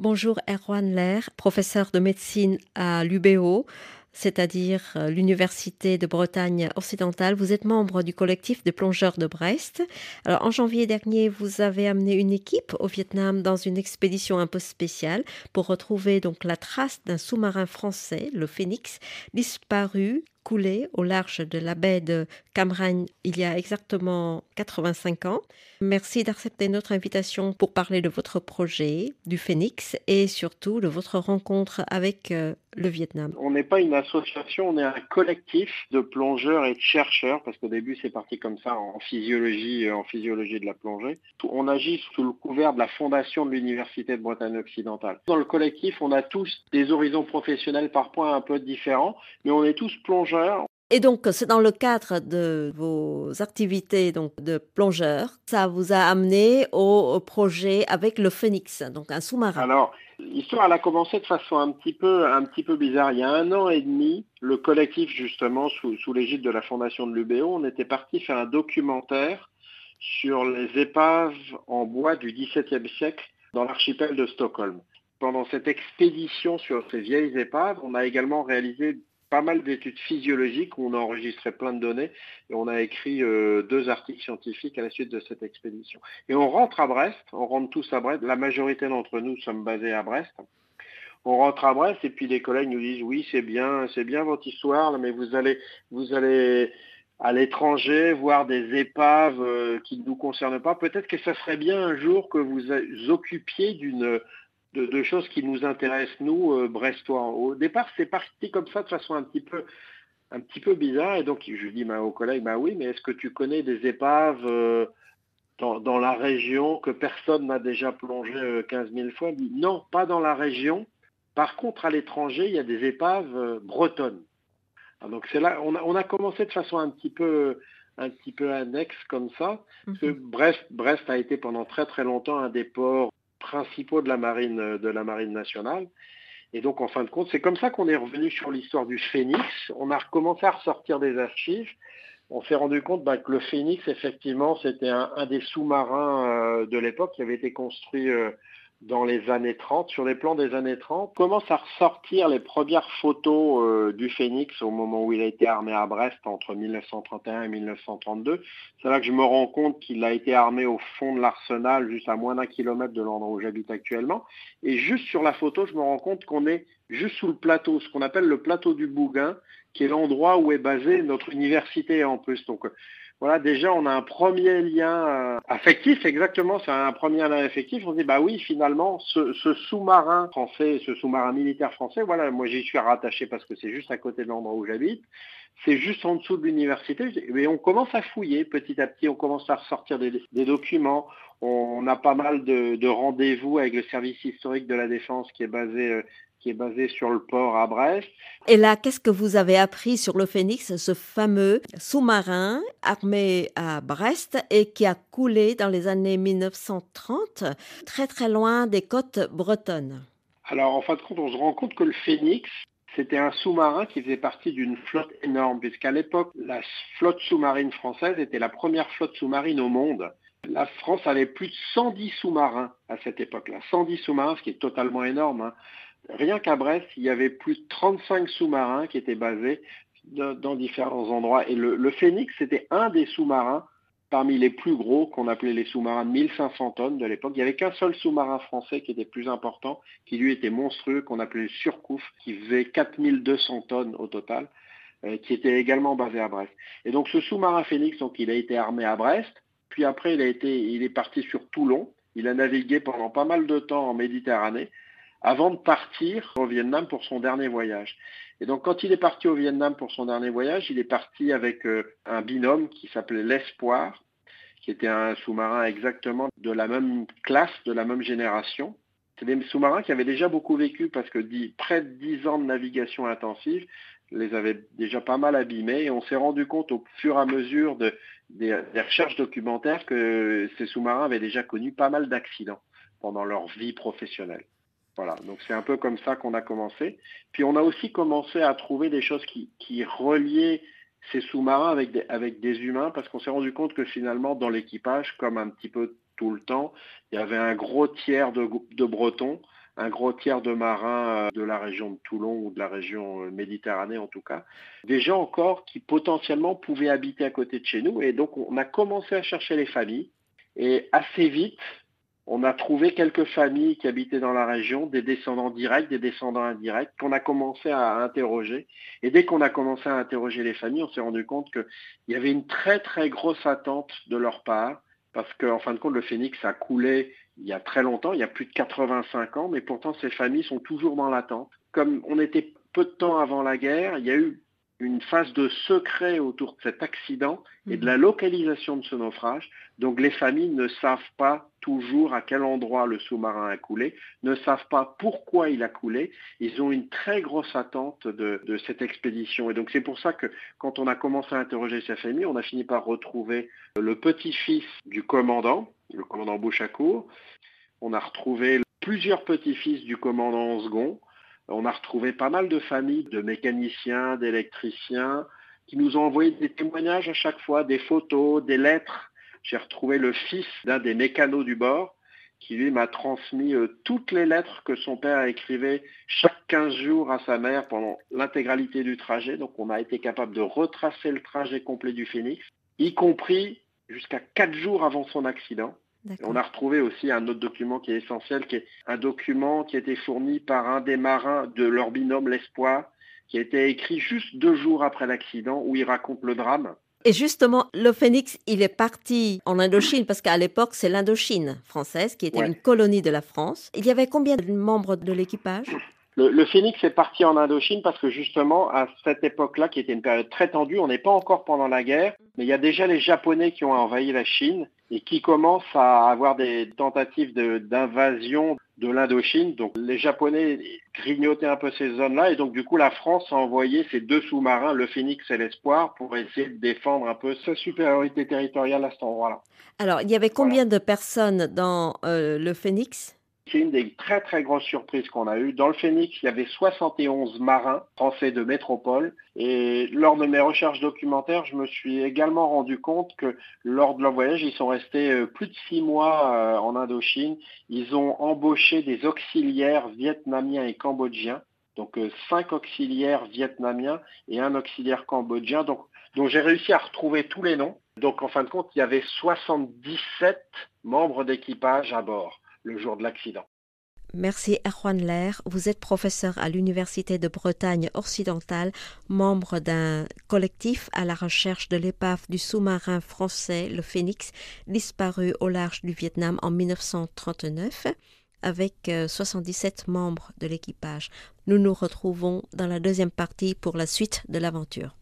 Bonjour Erwan Ler, professeur de médecine à l'UBO, c'est-à-dire l'Université de Bretagne occidentale. Vous êtes membre du collectif des plongeurs de Brest. Alors, en janvier dernier, vous avez amené une équipe au Vietnam dans une expédition un peu spéciale pour retrouver donc la trace d'un sous-marin français, le Phoenix, disparu, coulé au large de la baie de Cam Ranh il y a exactement 85 ans. Merci d'accepter notre invitation pour parler de votre projet, du Phoenix, et surtout de votre rencontre avec le Vietnam. On n'est pas une association, on est un collectif de plongeurs et de chercheurs, parce qu'au début c'est parti comme ça en physiologie de la plongée. On agit sous le couvert de la fondation de l'Université de Bretagne occidentale. Dans le collectif, on a tous des horizons professionnels par points un peu différents, mais on est tous plongeurs. Et donc, c'est dans le cadre de vos activités donc, de plongeur, ça vous a amené au projet avec le Phoenix, donc un sous-marin. Alors, l'histoire, elle a commencé de façon un petit peu bizarre. Il y a 1 an et demi, le collectif, justement, sous l'égide de la fondation de l'UBO, on était parti faire un documentaire sur les épaves en bois du XVIIe siècle dans l'archipel de Stockholm. Pendant cette expédition sur ces vieilles épaves, on a également réalisé pas mal d'études physiologiques où on a enregistré plein de données et on a écrit 2 articles scientifiques à la suite de cette expédition. Et on rentre à Brest, on rentre tous à Brest, la majorité d'entre nous sommes basés à Brest. On rentre à Brest et puis les collègues nous disent oui c'est bien votre histoire, mais vous allez à l'étranger voir des épaves qui ne nous concernent pas. Peut-être que ça serait bien un jour que vous occupiez de choses qui nous intéressent, nous, Brestois. Au départ, c'est parti comme ça, de façon un petit peu bizarre. Et donc, je dis aux collègues, bah oui, mais est-ce que tu connais des épaves dans la région que personne n'a déjà plongé 15 000 fois? Il dit, non, pas dans la région. Par contre, à l'étranger, il y a des épaves bretonnes. Donc, c'est là, on a commencé de façon un petit peu annexe comme ça. Parce que Brest a été pendant très très longtemps un des ports principaux de la marine nationale. Et donc, en fin de compte, c'est comme ça qu'on est revenu sur l'histoire du Phénix. On a recommencé à ressortir des archives. On s'est rendu compte que le Phénix, effectivement, c'était un des sous-marins de l'époque qui avait été construit dans les années 30, sur les plans des années 30. On commence à ressortir les premières photos du Phénix au moment où il a été armé à Brest entre 1931 et 1932. C'est là que je me rends compte qu'il a été armé au fond de l'arsenal, juste à moins d'1 kilomètre de l'endroit où j'habite actuellement. Et juste sur la photo, je me rends compte qu'on est juste sous le plateau, ce qu'on appelle le plateau du Bougain, qui est l'endroit où est basée notre université en plus. Donc voilà, déjà on a un premier lien affectif, exactement, c'est un premier lien affectif. On se dit, bah oui, finalement, ce sous-marin français, ce sous-marin militaire français, voilà, moi j'y suis rattaché parce que c'est juste à côté de l'endroit où j'habite, c'est juste en dessous de l'université. Et on commence à fouiller petit à petit, on commence à ressortir des documents. On a pas mal de rendez-vous avec le service historique de la Défense qui est basé sur le port à Brest. Et là, qu'est-ce que vous avez appris sur le Phoenix, ce fameux sous-marin armé à Brest et qui a coulé dans les années 1930, très très loin des côtes bretonnes? Alors, en fin de compte, on se rend compte que le Phénix, c'était un sous-marin qui faisait partie d'une flotte énorme, puisqu'à l'époque, la flotte sous-marine française était la première flotte sous-marine au monde. La France avait plus de 110 sous-marins à cette époque-là. 110 sous-marins, ce qui est totalement énorme, hein. Rien qu'à Brest, il y avait plus de 35 sous-marins qui étaient basés dans différents endroits. Et le Phénix, c'était un des sous-marins parmi les plus gros qu'on appelait les sous-marins de 1500 tonnes de l'époque. Il n'y avait qu'un seul sous-marin français qui était plus important, qui lui était monstrueux, qu'on appelait le Surcouf, qui faisait 4200 tonnes au total, qui était également basé à Brest. Et donc ce sous-marin Phénix, donc, il a été armé à Brest, puis après il est parti sur Toulon. Il a navigué pendant pas mal de temps en Méditerranée, avant de partir au Vietnam pour son dernier voyage. Et donc quand il est parti au Vietnam pour son dernier voyage, il est parti avec un binôme qui s'appelait l'Espoir, qui était un sous-marin exactement de la même classe, de la même génération. C'est des sous-marins qui avaient déjà beaucoup vécu parce que près de 10 ans de navigation intensive les avaient déjà pas mal abîmés, et on s'est rendu compte au fur et à mesure des recherches documentaires que ces sous-marins avaient déjà connu pas mal d'accidents pendant leur vie professionnelle. Voilà, donc c'est un peu comme ça qu'on a commencé. Puis on a aussi commencé à trouver des choses qui reliaient ces sous-marins avec des humains, parce qu'on s'est rendu compte que finalement, dans l'équipage, comme un petit peu tout le temps, il y avait un gros tiers de Bretons, un gros tiers de marins de la région de Toulon ou de la région Méditerranée en tout cas, des gens encore qui potentiellement pouvaient habiter à côté de chez nous. Et donc on a commencé à chercher les familles et assez vite, on a trouvé quelques familles qui habitaient dans la région, des descendants directs, des descendants indirects, qu'on a commencé à interroger. Et dès qu'on a commencé à interroger les familles, on s'est rendu compte qu'il y avait une très très grosse attente de leur part, parce qu'en fin de compte, le Phénix a coulé il y a très longtemps, il y a plus de 85 ans, mais pourtant ces familles sont toujours dans l'attente. Comme on était peu de temps avant la guerre, il y a eu une phase de secret autour de cet accident et de la localisation de ce naufrage. Donc les familles ne savent pas toujours à quel endroit le sous-marin a coulé, ne savent pas pourquoi il a coulé. Ils ont une très grosse attente de cette expédition. Et donc c'est pour ça que quand on a commencé à interroger ces familles, on a fini par retrouver le petit-fils du commandant, le commandant Bouchacourt. On a retrouvé plusieurs petits-fils du commandant second. On a retrouvé pas mal de familles de mécaniciens, d'électriciens, qui nous ont envoyé des témoignages à chaque fois, des photos, des lettres. J'ai retrouvé le fils d'un des mécanos du bord, qui lui m'a transmis toutes les lettres que son père écrivait chaque 15 jours à sa mère pendant l'intégralité du trajet. Donc on a été capable de retracer le trajet complet du Phénix, y compris jusqu'à 4 jours avant son accident. On a retrouvé aussi un autre document qui est essentiel, qui est un document qui a été fourni par un des marins de leur binôme l'Espoir, qui a été écrit juste 2 jours après l'accident, où il raconte le drame. Et justement, le Phénix, il est parti en Indochine, parce qu'à l'époque, c'est l'Indochine française qui était une colonie de la France. Il y avait combien de membres de l'équipage ? Le Phénix est parti en Indochine parce que justement, à cette époque-là, qui était une période très tendue, on n'est pas encore pendant la guerre, mais il y a déjà les Japonais qui ont envahi la Chine et qui commencent à avoir des tentatives d'invasion de l'Indochine. Donc les Japonais grignotaient un peu ces zones-là et donc du coup la France a envoyé ses 2 sous-marins, le Phénix et l'Espoir, pour essayer de défendre un peu sa supériorité territoriale à cet endroit-là. Alors, il y avait combien de personnes dans le Phénix ? C'est une des très très grosses surprises qu'on a eues. Dans le Phénix, il y avait 71 marins français de métropole. Et lors de mes recherches documentaires, je me suis également rendu compte que lors de leur voyage, ils sont restés plus de 6 mois en Indochine. Ils ont embauché des auxiliaires vietnamiens et cambodgiens. Donc 5 auxiliaires vietnamiens et un auxiliaire cambodgien. Donc j'ai réussi à retrouver tous les noms. Donc en fin de compte, il y avait 77 membres d'équipage à bord le jour de l'accident. Merci Erwan Lehr. Vous êtes professeur à l'Université de Bretagne occidentale, membre d'un collectif à la recherche de l'épave du sous-marin français, le Phénix, disparu au large du Vietnam en 1939, avec 77 membres de l'équipage. Nous nous retrouvons dans la deuxième partie pour la suite de l'aventure.